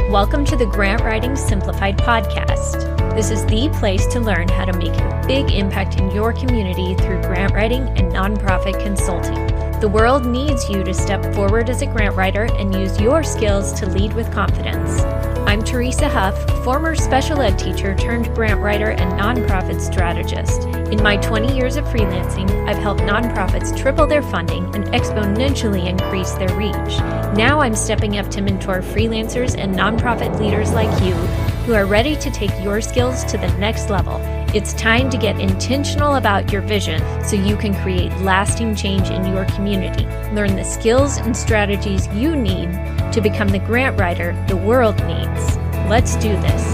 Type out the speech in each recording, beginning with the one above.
Welcome to the Grant Writing Simplified podcast. This is the place to learn how to make a big impact in your community through grant writing and nonprofit consulting. The world needs you to step forward as a grant writer and use your skills to lead with confidence. I'm Teresa Huff, former special ed teacher turned grant writer and nonprofit strategist. In my 20 years of freelancing, I've helped nonprofits triple their funding and exponentially increase their reach. Now I'm stepping up to mentor freelancers and nonprofit leaders like you who are ready to take your skills to the next level. It's time to get intentional about your vision so you can create lasting change in your community. Learn the skills and strategies you need to become the grant writer the world needs. Let's do this.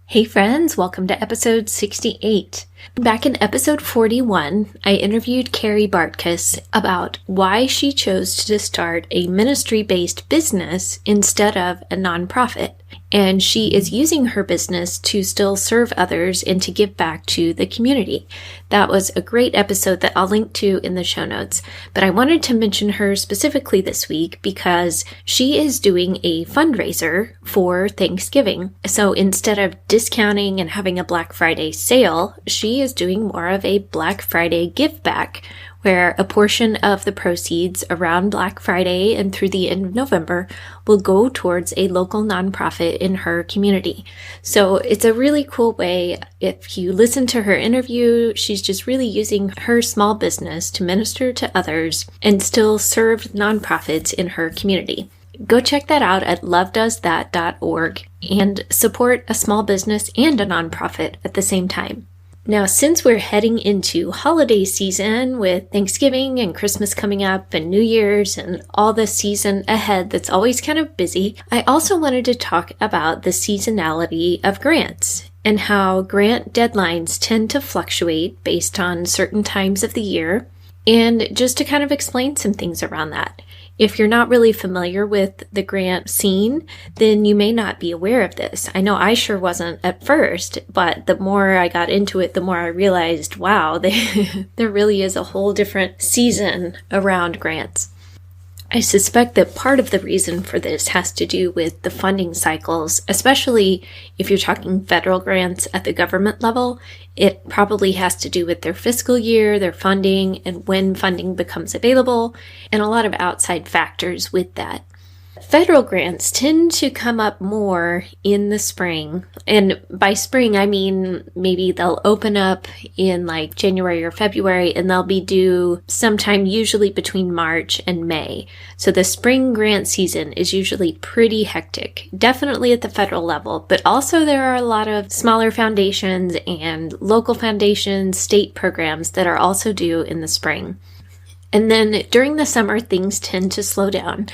Hey friends, welcome to episode 68. Back in episode 41, I interviewed Kari Bartkus about why she chose to start a ministry-based business instead of a nonprofit. And she is using her business to still serve others and to give back to the community. That was a great episode that I'll link to in the show notes. But I wanted to mention her specifically this week because she is doing a fundraiser for Thanksgiving. So instead of discounting and having a Black Friday sale, she is doing more of a Black Friday give back, where a portion of the proceeds around Black Friday and through the end of November will go towards a local nonprofit in her community. So it's a really cool way. If you listen to her interview, she's just really using her small business to minister to others and still serve nonprofits in her community. Go check that out at lovedoesthat.org and support a small business and a nonprofit at the same time. Now, since we're heading into holiday season with Thanksgiving and Christmas coming up and New Year's and all the season ahead that's always kind of busy, I also wanted to talk about the seasonality of grants and how grant deadlines tend to fluctuate based on certain times of the year, and just to kind of explain some things around that. If you're not really familiar with the grant scene, then you may not be aware of this. I know I sure wasn't at first, but the more I got into it, the more I realized, wow, there really is a whole different season around grants. I suspect that part of the reason for this has to do with the funding cycles, especially if you're talking federal grants at the government level. It probably has to do with their fiscal year, their funding, and when funding becomes available, and a lot of outside factors with that. Federal grants tend to come up more in the spring, and by spring I mean maybe they'll open up in like January or February and they'll be due sometime usually between March and May. So the spring grant season is usually pretty hectic, definitely at the federal level, but also there are a lot of smaller foundations and local foundations, state programs that are also due in the spring. And then during the summer, things tend to slow down.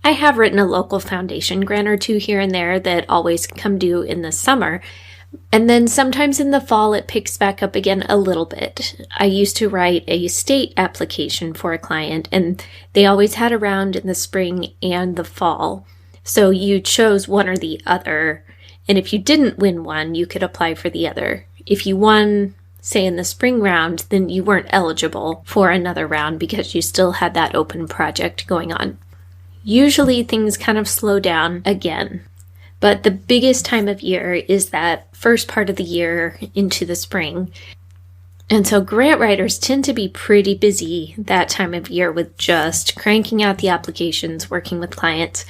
I have written a local foundation grant or two here and there that always come due in the summer. And then sometimes in the fall, it picks back up again a little bit. I used to write a state application for a client, and they always had a round in the spring and the fall. So you chose one or the other. And if you didn't win one, you could apply for the other. If you won, say in the spring round, then you weren't eligible for another round because you still had that open project going on. Usually things kind of slow down again, but the biggest time of year is that first part of the year into the spring. And so grant writers tend to be pretty busy that time of year with just cranking out the applications, working with clients.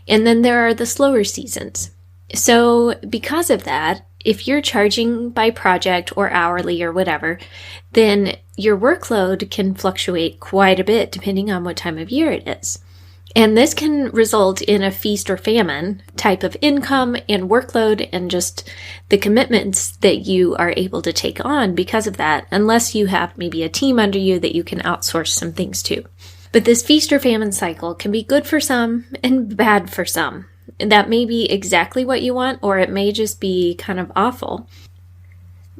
And then there are the slower seasons. So because of that, if you're charging by project or hourly or whatever, then your workload can fluctuate quite a bit depending on what time of year it is. And this can result in a feast or famine type of income and workload and just the commitments that you are able to take on because of that, unless you have maybe a team under you that you can outsource some things to. But this feast or famine cycle can be good for some and bad for some. That may be exactly what you want, or it may just be kind of awful.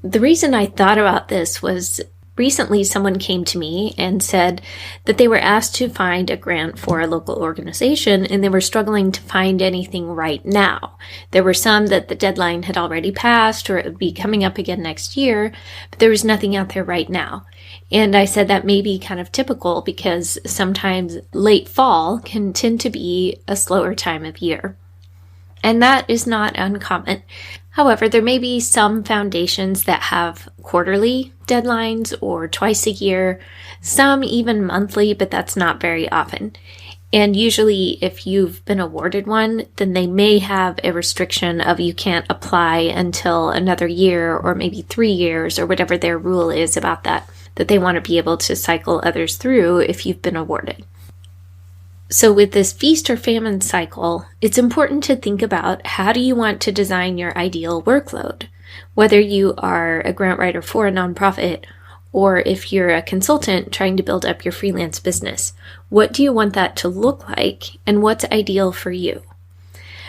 The reason I thought about this was recently, someone came to me and said that they were asked to find a grant for a local organization and they were struggling to find anything right now. There were some that the deadline had already passed or it would be coming up again next year, but there was nothing out there right now. And I said that may be kind of typical because sometimes late fall can tend to be a slower time of year. And that is not uncommon. However, there may be some foundations that have quarterly deadlines or twice a year, some even monthly, but that's not very often. And usually if you've been awarded one, then they may have a restriction of you can't apply until another year or maybe 3 years or whatever their rule is about that they want to be able to cycle others through if you've been awarded. So with this feast or famine cycle, it's important to think about how do you want to design your ideal workload, whether you are a grant writer for a nonprofit or if you're a consultant trying to build up your freelance business. What do you want that to look like and what's ideal for you?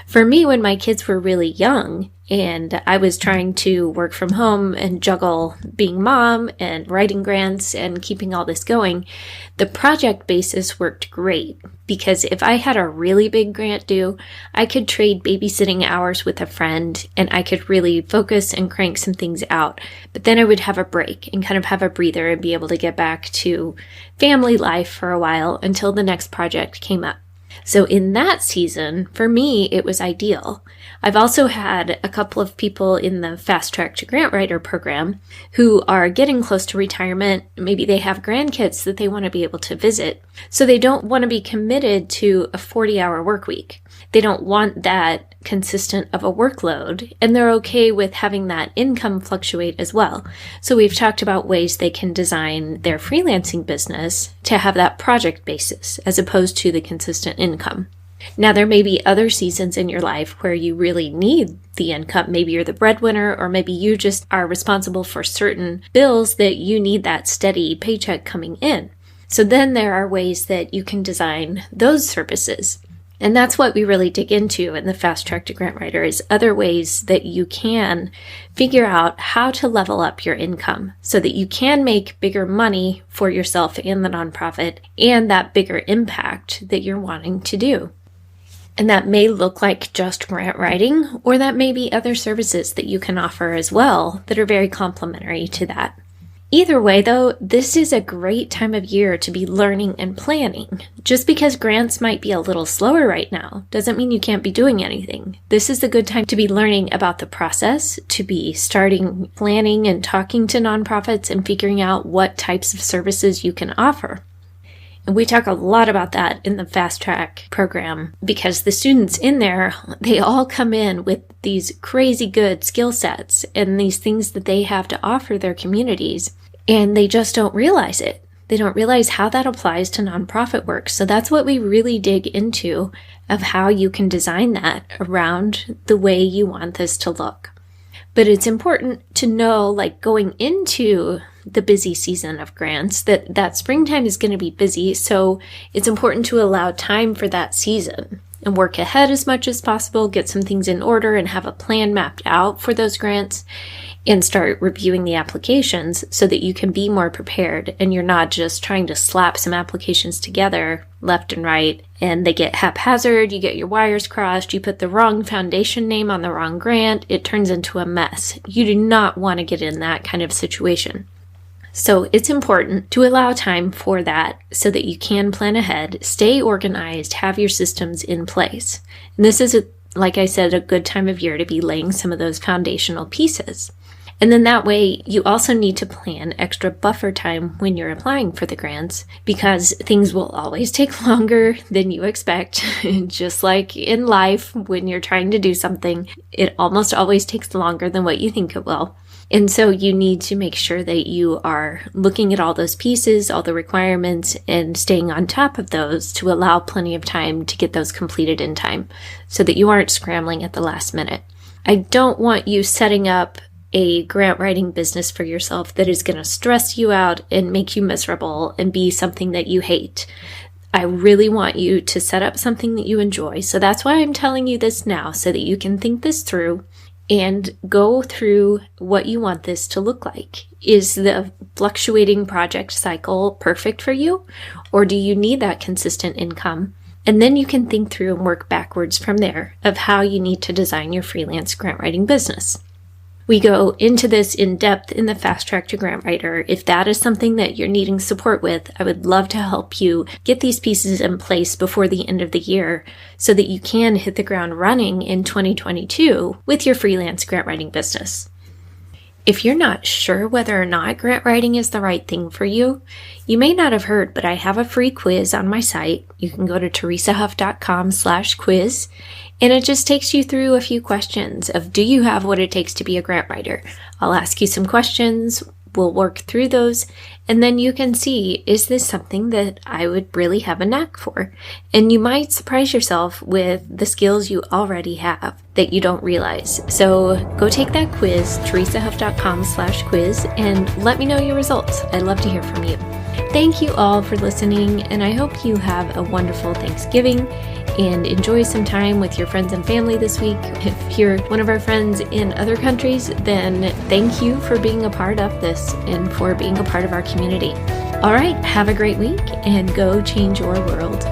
For me, when my kids were really young and I was trying to work from home and juggle being mom and writing grants and keeping all this going, the project basis worked great because if I had a really big grant due, I could trade babysitting hours with a friend and I could really focus and crank some things out. But then I would have a break and kind of have a breather and be able to get back to family life for a while until the next project came up. So in that season, for me, it was ideal. I've also had a couple of people in the Fast Track to Grant Writer program who are getting close to retirement. Maybe they have grandkids that they want to be able to visit. So they don't want to be committed to a 40-hour work week. They don't want that consistent of a workload, and they're okay with having that income fluctuate as well. So we've talked about ways they can design their freelancing business to have that project basis as opposed to the consistent income. Now, there may be other seasons in your life where you really need the income. Maybe you're the breadwinner, or maybe you just are responsible for certain bills that you need that steady paycheck coming in. So then there are ways that you can design those services. And that's what we really dig into in the Fast Track to Grant Writer is other ways that you can figure out how to level up your income so that you can make bigger money for yourself and the nonprofit and that bigger impact that you're wanting to do. And that may look like just grant writing, or that may be other services that you can offer as well that are very complementary to that. Either way, though, this is a great time of year to be learning and planning. Just because grants might be a little slower right now doesn't mean you can't be doing anything. This is a good time to be learning about the process, to be starting planning and talking to nonprofits and figuring out what types of services you can offer. And we talk a lot about that in the Fast Track program because the students in there, they all come in with these crazy good skill sets and these things that they have to offer their communities, and they just don't realize it. They don't realize how that applies to nonprofit work. So that's what we really dig into of how you can design that around the way you want this to look. But it's important to know, like going into the busy season of grants, that springtime is going to be busy. So it's important to allow time for that season and work ahead as much as possible, get some things in order and have a plan mapped out for those grants and start reviewing the applications so that you can be more prepared and you're not just trying to slap some applications together left and right and they get haphazard, you get your wires crossed, you put the wrong foundation name on the wrong grant, it turns into a mess. You do not want to get in that kind of situation. So it's important to allow time for that so that you can plan ahead, stay organized, have your systems in place. And this is, like I said, a good time of year to be laying some of those foundational pieces. And then that way, you also need to plan extra buffer time when you're applying for the grants because things will always take longer than you expect. Just like in life, when you're trying to do something, it almost always takes longer than what you think it will. And so you need to make sure that you are looking at all those pieces, all the requirements, and staying on top of those to allow plenty of time to get those completed in time so that you aren't scrambling at the last minute. I don't want you setting up a grant writing business for yourself that is going to stress you out and make you miserable and be something that you hate. I really want you to set up something that you enjoy. So that's why I'm telling you this now so that you can think this through and go through what you want this to look like. Is the fluctuating project cycle perfect for you? Or do you need that consistent income? And then you can think through and work backwards from there of how you need to design your freelance grant writing business. We go into this in depth in the Fast Track to Grant Writer. If that is something that you're needing support with, I would love to help you get these pieces in place before the end of the year so that you can hit the ground running in 2022 with your freelance grant writing business. If you're not sure whether or not grant writing is the right thing for you, you may not have heard, but I have a free quiz on my site. You can go to teresahuff.com/quiz, and it just takes you through a few questions of, do you have what it takes to be a grant writer? I'll ask you some questions, we'll work through those, and then you can see, is this something that I would really have a knack for? And you might surprise yourself with the skills you already have that you don't realize. So go take that quiz, teresahuff.com/quiz, and let me know your results. I'd love to hear from you. Thank you all for listening, and I hope you have a wonderful Thanksgiving and enjoy some time with your friends and family this week. If you're one of our friends in other countries, then thank you for being a part of this and for being a part of our community. All right, have a great week and go change your world.